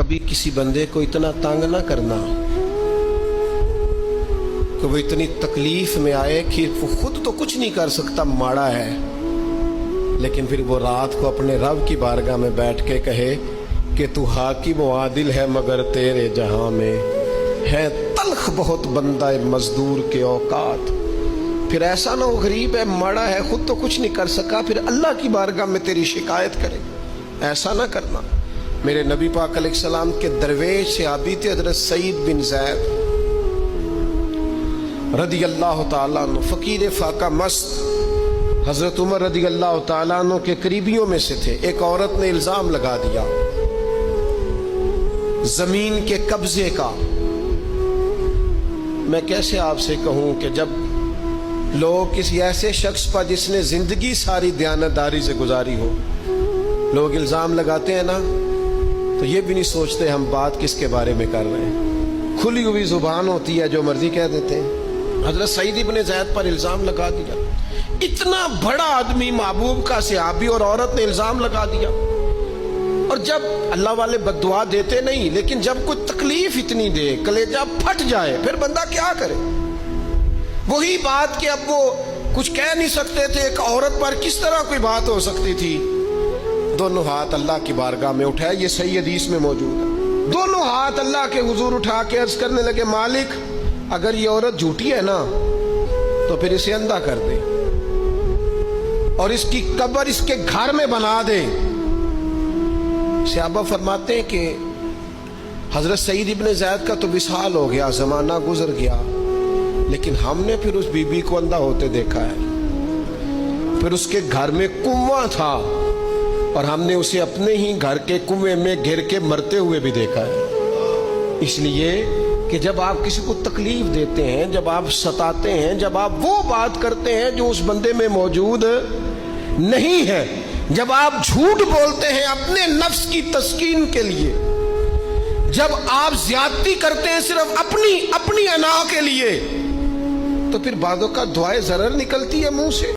کبھی کسی بندے کو اتنا تنگ نہ کرنا کہ وہ اتنی تکلیف میں آئے کہ وہ خود تو کچھ نہیں کر سکتا، ماڑا ہے، لیکن پھر وہ رات کو اپنے رب کی بارگاہ میں بیٹھ کے کہے کہ تو حاکم و عادل ہے مگر تیرے جہاں میں ہے تلخ بہت بندہ مزدور کے اوقات۔ پھر ایسا نہ ہو غریب ہے، ماڑا ہے، خود تو کچھ نہیں کر سکا، پھر اللہ کی بارگاہ میں تیری شکایت کرے۔ ایسا نہ کرنا۔ میرے نبی پاک علیہ السلام کے درویش صحابی تھے حضرت سعید بن زید رضی اللہ تعالیٰ عنہ، فقیر فاقہ مست، حضرت عمر رضی اللہ تعالیٰ عنہ کے قریبیوں میں سے تھے۔ ایک عورت نے الزام لگا دیا زمین کے قبضے کا۔ میں کیسے آپ سے کہوں کہ جب لوگ کسی ایسے شخص پر جس نے زندگی ساری دیانتداری سے گزاری ہو، لوگ الزام لگاتے ہیں نا، تو یہ بھی نہیں سوچتے ہم بات کس کے بارے میں کر رہے ہیں، کھلی ہوئی زبان ہوتی ہے، جو مرضی کہہ دیتے ہیں۔ حضرت سعید بن زید پر الزام لگا دیا، اتنا بڑا آدمی، محبوب کا صحابی، اور عورت نے الزام لگا دیا۔ اور جب اللہ والے بد دعا دیتے نہیں، لیکن جب کوئی تکلیف اتنی دے، کلیجہ پھٹ جائے، پھر بندہ کیا کرے؟ وہی بات کہ اب وہ کچھ کہہ نہیں سکتے تھے، ایک عورت پر کس طرح کوئی بات ہو سکتی تھی؟ دونوں ہاتھ اللہ کی بارگاہ میں اٹھائے، یہ صحیح حدیث میں موجود ہے۔ دونوں ہاتھ اللہ کے حضور اٹھا کے عرض کرنے لگے، مالک اگر یہ عورت جھوٹی ہے نا تو پھر اسے اندھا کر دے اور اس کی قبر اس کے گھر میں بنا دے۔ صحابہ فرماتے ہیں کہ حضرت سعید ابن زید کا تو وصال ہو گیا، زمانہ گزر گیا، لیکن ہم نے پھر اس بی بی کو اندھا ہوتے دیکھا ہے۔ پھر اس کے گھر میں کنواں تھا اور ہم نے اسے اپنے ہی گھر کے کنویں میں گر کے مرتے ہوئے بھی دیکھا ہے۔ اس لیے کہ جب آپ کسی کو تکلیف دیتے ہیں، جب آپ ستاتے ہیں، جب آپ وہ بات کرتے ہیں جو اس بندے میں موجود نہیں ہے، جب آپ جھوٹ بولتے ہیں اپنے نفس کی تسکین کے لیے، جب آپ زیادتی کرتے ہیں صرف اپنی انا کے لیے، تو پھر بعضوں کا دعائے ضرر نکلتی ہے منہ سے۔